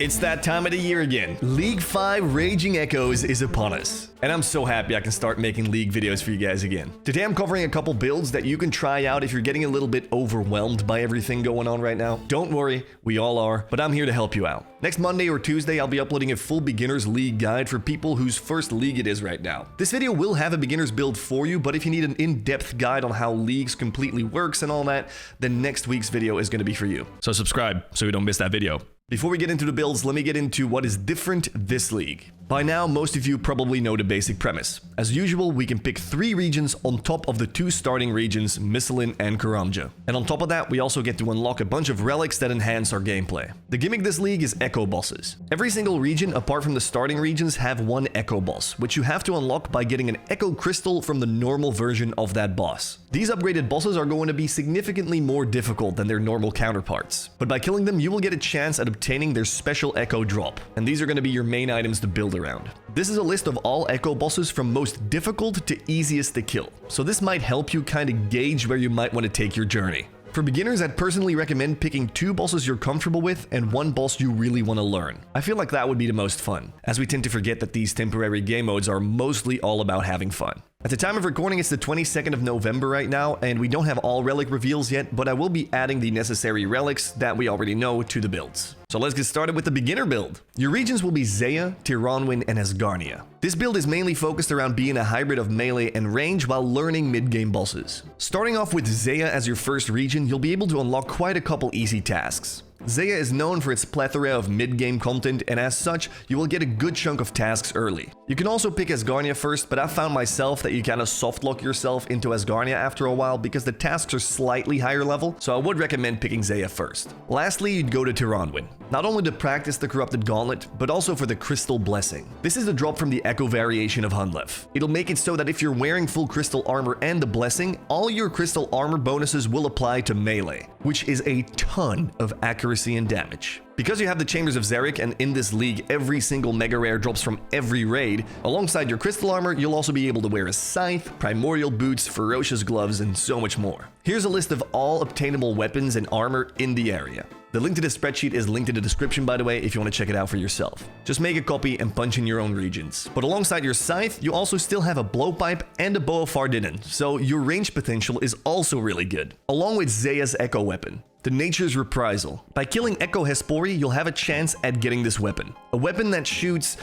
It's that time of the year again. League 5 Raging Echoes is upon us. And I'm so happy I can start making League videos for you guys again. Today I'm covering a couple builds that you can try out if you're getting a little bit overwhelmed by everything going on right now. Don't worry, we all are, but I'm here to help you out. Next Monday or Tuesday, I'll be uploading a full beginner's league guide for people whose first league it is right now. This video will have a beginner's build for you, but if you need an in-depth guide on how leagues completely works and all that, then next week's video is going to be for you. So subscribe so you don't miss that video. Before we get into the builds, let me get into what is different this league. By now, most of you probably know the basic premise. As usual, we can pick 3 regions on top of the 2 starting regions, Misselin and Karamja. And on top of that, we also get to unlock a bunch of relics that enhance our gameplay. The gimmick this league is Echo Bosses. Every single region, apart from the starting regions, have one Echo Boss, which you have to unlock by getting an Echo Crystal from the normal version of that boss. These upgraded bosses are going to be significantly more difficult than their normal counterparts, but by killing them, you will get a chance at obtaining their special Echo Drop, and these are going to be your main items to build around. This is a list of all Echo bosses from most difficult to easiest to kill, so this might help you kind of gauge where you might want to take your journey. For beginners, I'd personally recommend picking 2 bosses you're comfortable with and 1 boss you really want to learn. I feel like that would be the most fun, as we tend to forget that these temporary game modes are mostly all about having fun. At the time of recording, it's the 22nd of November right now, and we don't have all relic reveals yet, but I will be adding the necessary relics that we already know to the builds. So let's get started with the beginner build. Your regions will be Zeah, Tirannwn, and Asgarnia. This build is mainly focused around being a hybrid of melee and range while learning mid-game bosses. Starting off with Zeah as your first region, you'll be able to unlock quite a couple easy tasks. Zeah is known for its plethora of mid-game content, and as such, you will get a good chunk of tasks early. You can also pick Asgarnia first, but I found myself that you kind of soft-lock yourself into Asgarnia after a while because the tasks are slightly higher level, so I would recommend picking Zeah first. Lastly, you'd go to Tirannwn, not only to practice the Corrupted Gauntlet, but also for the Crystal Blessing. This is a drop from the Echo variation of Hunlef. It'll make it so that if you're wearing full Crystal Armor and the Blessing, all your Crystal Armor bonuses will apply to melee, which is a ton of accuracy and damage. Because you have the Chambers of Xeric, and in this league every single mega rare drops from every raid, alongside your crystal armor you'll also be able to wear a scythe, primordial boots, ferocious gloves, and so much more. Here's a list of all obtainable weapons and armor in the area. The link to this spreadsheet is linked in the description, by the way, if you want to check it out for yourself. Just make a copy and punch in your own regions. But alongside your scythe, you also still have a blowpipe and a bow of Fardinen, so your range potential is also really good. Along with Zeah's Echo weapon, the Nature's Reprisal. By killing Echo Hespori, you'll have a chance at getting this weapon. A weapon that shoots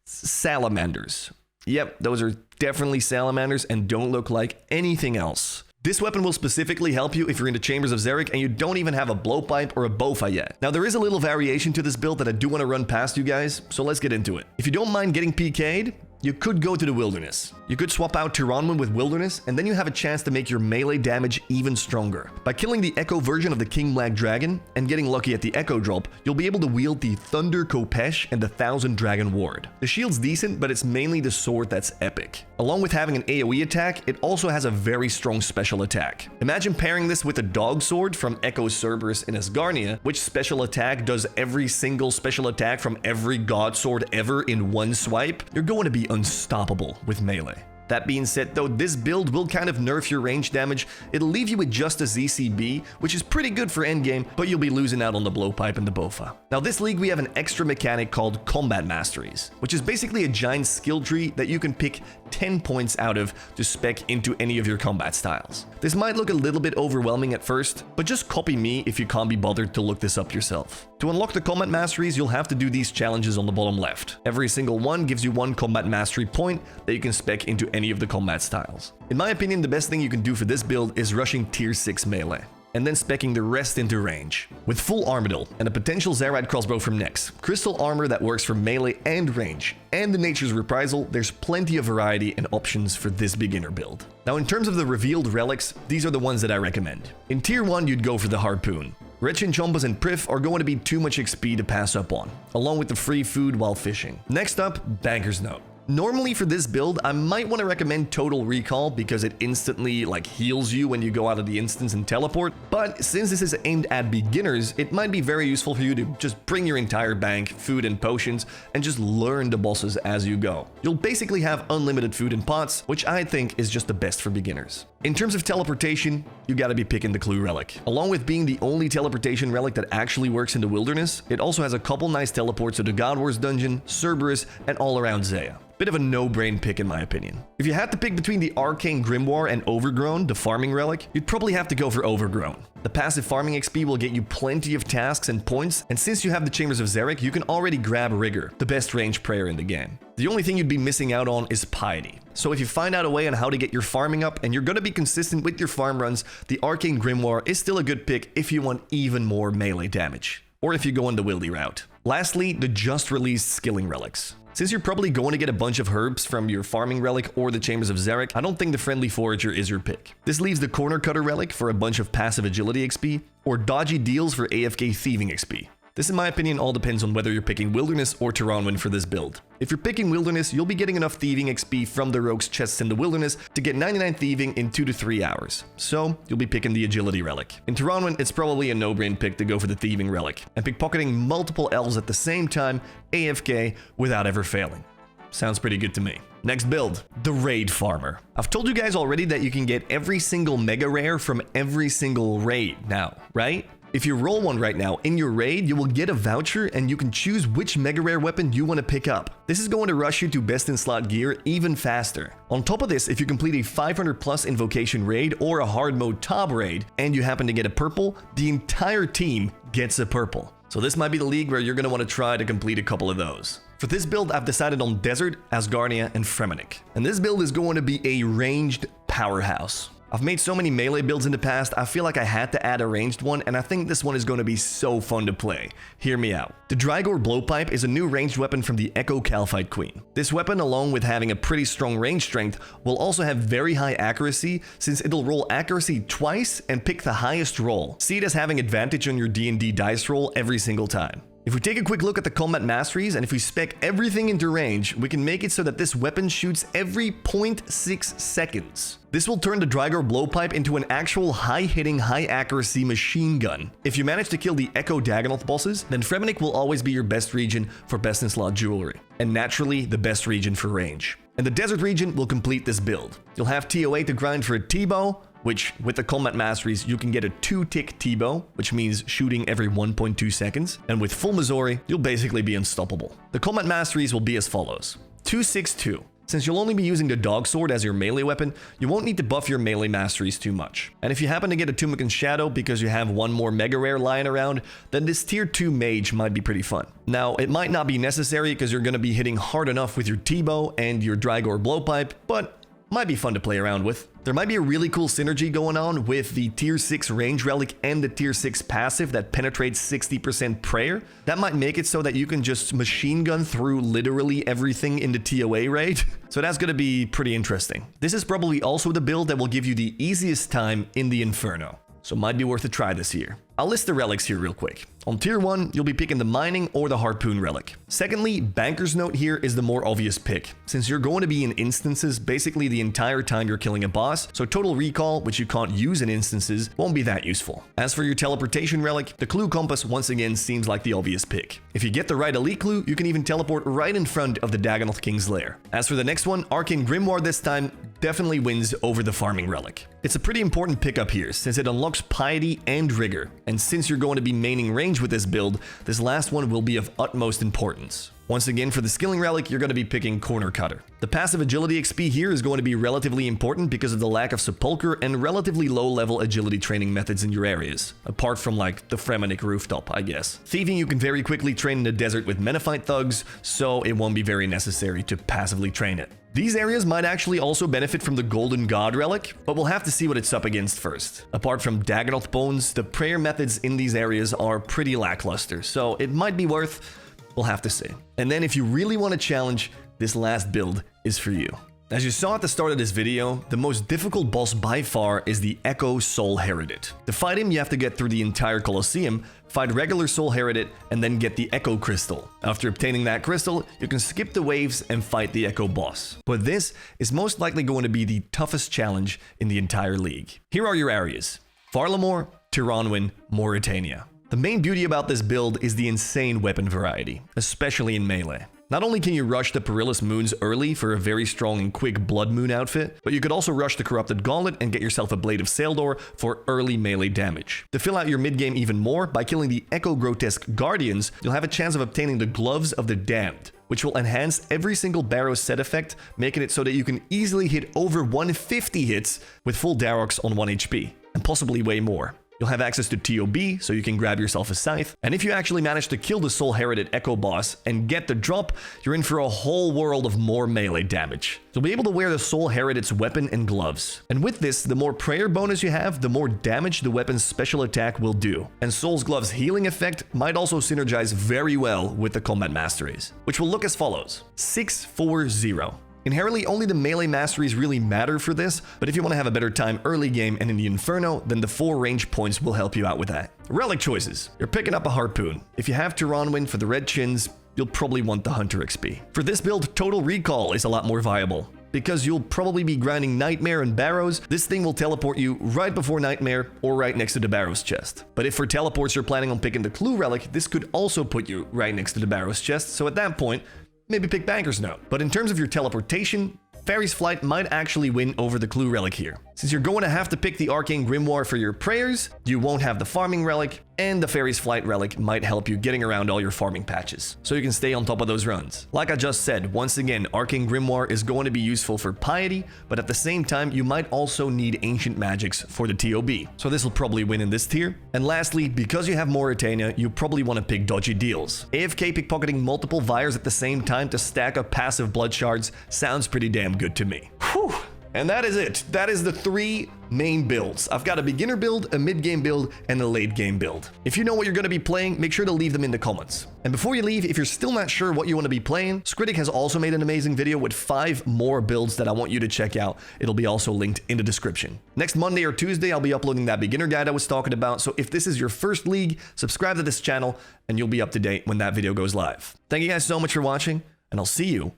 salamanders. Yep, those are definitely salamanders and don't look like anything else. This weapon will specifically help you if you're into Chambers of Xeric and you don't even have a blowpipe or a bowfa yet. Now, there is a little variation to this build that I do want to run past you guys, so let's get into it. If you don't mind getting PK'd, you could go to the Wilderness. You could swap out Tirannwn with Wilderness, and then you have a chance to make your melee damage even stronger. By killing the Echo version of the King Black Dragon and getting lucky at the Echo Drop, you'll be able to wield the Thunder Kopesh and the Thousand Dragon Ward. The shield's decent, but it's mainly the sword that's epic. Along with having an AoE attack, it also has a very strong special attack. Imagine pairing this with a Dog Sword from Echo Cerberus in Asgarnia, which special attack does every single special attack from every God Sword ever in one swipe. You're going to be unstoppable with melee. That being said though, this build will kind of nerf your range damage. It'll leave you with just a ZCB, which is pretty good for endgame, but you'll be losing out on the blowpipe and the bowfa. Now this league we have an extra mechanic called Combat Masteries, which is basically a giant skill tree that you can pick 10 points out of to spec into any of your combat styles. This might look a little bit overwhelming at first, but just copy me if you can't be bothered to look this up yourself. To unlock the Combat Masteries, you'll have to do these challenges on the bottom left. Every single one gives you 1 Combat Mastery point that you can spec into any of the combat styles. In my opinion, the best thing you can do for this build is rushing tier 6 melee, and then speccing the rest into range. With full Armadil and a potential Zarad crossbow from Nex, crystal armor that works for melee and range, and the Nature's Reprisal, there's plenty of variety and options for this beginner build. Now in terms of the revealed relics, these are the ones that I recommend. In tier 1, you'd go for the Harpoon. Rechin Chompas and Prif are going to be too much XP to pass up on, along with the free food while fishing. Next up, Banker's Note. Normally for this build, I might want to recommend Total Recall because it instantly heals you when you go out of the instance and teleport, but since this is aimed at beginners, it might be very useful for you to just bring your entire bank, food and potions, and just learn the bosses as you go. You'll basically have unlimited food in pots, which I think is just the best for beginners. In terms of teleportation, you gotta be picking the Clue Relic. Along with being the only teleportation relic that actually works in the wilderness, it also has a couple nice teleports to the God Wars dungeon, Cerberus, and all around Zeah. Bit of a no-brain pick in my opinion. If you had to pick between the Arcane Grimoire and Overgrown, the farming relic, you'd probably have to go for Overgrown. The passive farming XP will get you plenty of tasks and points, and since you have the Chambers of Xeric, you can already grab Rigor, the best range prayer in the game. The only thing you'd be missing out on is Piety. So if you find out a way on how to get your farming up and you're gonna be consistent with your farm runs, the Arcane Grimoire is still a good pick if you want even more melee damage, or if you go on the wildy route. Lastly, the just released skilling relics. Since you're probably going to get a bunch of herbs from your farming relic or the Chambers of Xeric, I don't think the Friendly Forager is your pick. This leaves the Corner Cutter relic for a bunch of passive agility XP, or Dodgy Deals for AFK thieving XP. This, in my opinion, all depends on whether you're picking Wilderness or Terranwin for this build. If you're picking Wilderness, you'll be getting enough thieving XP from the rogues' chests in the Wilderness to get 99 thieving in 2 to 3 hours. So, you'll be picking the Agility Relic. In Terranwin, it's probably a no-brain pick to go for the Thieving Relic, and pickpocketing multiple elves at the same time, AFK, without ever failing. Sounds pretty good to me. Next build, the Raid Farmer. I've told you guys already that you can get every single mega rare from every single raid now, right? If you roll one right now in your raid, you will get a voucher and you can choose which mega rare weapon you want to pick up. This is going to rush you to best in slot gear even faster. On top of this, if you complete a 500 plus invocation raid or a hard mode top raid and you happen to get a purple, the entire team gets a purple. So this might be the league where you're going to want to try to complete a couple of those. For this build, I've decided on Desert, Asgardia, and Fremennik. And this build is going to be a ranged powerhouse. I've made so many melee builds in the past, I feel like I had to add a ranged one, and I think this one is going to be so fun to play. Hear me out. The Drygor Blowpipe is a new ranged weapon from the Echo Calphite Queen. This weapon, along with having a pretty strong range strength, will also have very high accuracy, since it'll roll accuracy twice and pick the highest roll. See it as having advantage on your D&D dice roll every single time. If we take a quick look at the combat masteries, and if we spec everything into range, we can make it so that this weapon shoots every 0.6 seconds. This will turn the Drygor Blowpipe into an actual high-hitting, high-accuracy machine gun. If you manage to kill the Echo Dagonoth bosses, then Fremennik will always be your best region for best-in-slot jewelry, and naturally, the best region for range. And the Desert region will complete this build. You'll have TOA to grind for a T-bow, which, with the combat masteries, you can get a 2-tick T-bow, which means shooting every 1.2 seconds, and with full Missouri, you'll basically be unstoppable. The combat masteries will be as follows. 262. Since you'll only be using the Dog Sword as your melee weapon, you won't need to buff your melee masteries too much. And if you happen to get a Tumican Shadow because you have one more mega rare lying around, then this tier 2 mage might be pretty fun. Now, it might not be necessary because you're going to be hitting hard enough with your T-bow and your Drygor Blowpipe, but might be fun to play around with. There might be a really cool synergy going on with the tier 6 range relic and the tier 6 passive that penetrates 60% prayer. That might make it so that you can just machine gun through literally everything in the TOA raid. So that's going to be pretty interesting. This is probably also the build that will give you the easiest time in the Inferno. So might be worth a try this year. I'll list the relics here real quick. On tier 1, you'll be picking the Mining or the Harpoon relic. Secondly, Banker's Note here is the more obvious pick, since you're going to be in instances basically the entire time you're killing a boss, so Total Recall, which you can't use in instances, won't be that useful. As for your Teleportation relic, the Clue Compass once again seems like the obvious pick. If you get the right elite clue, you can even teleport right in front of the Dagonoth King's lair. As for the next one, Arcane Grimoire this time definitely wins over the Farming relic. It's a pretty important pickup here, since it unlocks Piety and Rigor, and since you're going to be maining range with this build, this last one will be of utmost importance. Once again, for the skilling relic, you're going to be picking Corner Cutter. The passive agility XP here is going to be relatively important because of the lack of Sepulchre and relatively low-level agility training methods in your areas, apart from like the Fremennik rooftop, I guess. Thieving you can very quickly train in the desert with Menethite thugs, so it won't be very necessary to passively train it. These areas might actually also benefit from the Golden God relic, but we'll have to see what it's up against first. Apart from Dagonoth Bones, the prayer methods in these areas are pretty lackluster, so it might be worth. We'll have to see. And then if you really want a challenge, this last build is for you. As you saw at the start of this video, the most difficult boss by far is the Echo Soul Heredit. To fight him, you have to get through the entire Colosseum, fight regular Soul Heredit, and then get the Echo Crystal. After obtaining that crystal, you can skip the waves and fight the Echo boss. But this is most likely going to be the toughest challenge in the entire league. Here are your areas: Farlamore, Tiranwin, Mauritania. The main beauty about this build is the insane weapon variety, especially in melee. Not only can you rush the Perilous Moons early for a very strong and quick Blood Moon outfit, but you could also rush the Corrupted Gauntlet and get yourself a Blade of Saeldor for early melee damage. To fill out your mid-game even more, by killing the Echo Grotesque Guardians, you'll have a chance of obtaining the Gloves of the Damned, which will enhance every single Barrow set effect, making it so that you can easily hit over 150 hits with full Darox on 1 HP, and possibly way more. You'll have access to TOB, so you can grab yourself a scythe. And if you actually manage to kill the Soul Heredit Echo boss and get the drop, you're in for a whole world of more melee damage. You'll be able to wear the Soul Heredit's weapon and gloves. And with this, the more prayer bonus you have, the more damage the weapon's special attack will do. And Soul's Gloves' healing effect might also synergize very well with the Combat Masteries, which will look as follows: 6-4-0. Inherently, only the melee masteries really matter for this, but if you want to have a better time early game and in the Inferno, then the 4 range points will help you out with that. Relic choices. You're picking up a Harpoon. If you have Tiranwin for the red chins, you'll probably want the Hunter XP. For this build, Total Recall is a lot more viable. Because you'll probably be grinding Nightmare and Barrows, this thing will teleport you right before Nightmare or right next to the Barrows chest. But if for teleports you're planning on picking the Clue Relic, this could also put you right next to the Barrows chest, so at that point, maybe pick Banker's Note. But in terms of your teleportation, Fairy's Flight might actually win over the Clue Relic here. Since you're going to have to pick the Arcane Grimoire for your prayers, you won't have the Farming Relic, and the Fairy's Flight Relic might help you getting around all your farming patches, so you can stay on top of those runs. Like I just said, once again, Arcane Grimoire is going to be useful for Piety, but at the same time, you might also need Ancient Magics for the TOB, so this will probably win in this tier. And lastly, because you have Mauritania, you probably want to pick Dodgy Deals. AFK pickpocketing multiple Vires at the same time to stack up passive blood shards sounds pretty damn good to me. Whew. And that is it. That is the 3 main builds. I've got a beginner build, a mid-game build, and a late-game build. If you know what you're going to be playing, make sure to leave them in the comments. And before you leave, if you're still not sure what you want to be playing, Skritic has also made an amazing video with 5 more builds that I want you to check out. It'll be also linked in the description. Next Monday or Tuesday, I'll be uploading that beginner guide I was talking about, so if this is your first league, subscribe to this channel, and you'll be up to date when that video goes live. Thank you guys so much for watching, and I'll see you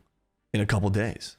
in a couple days.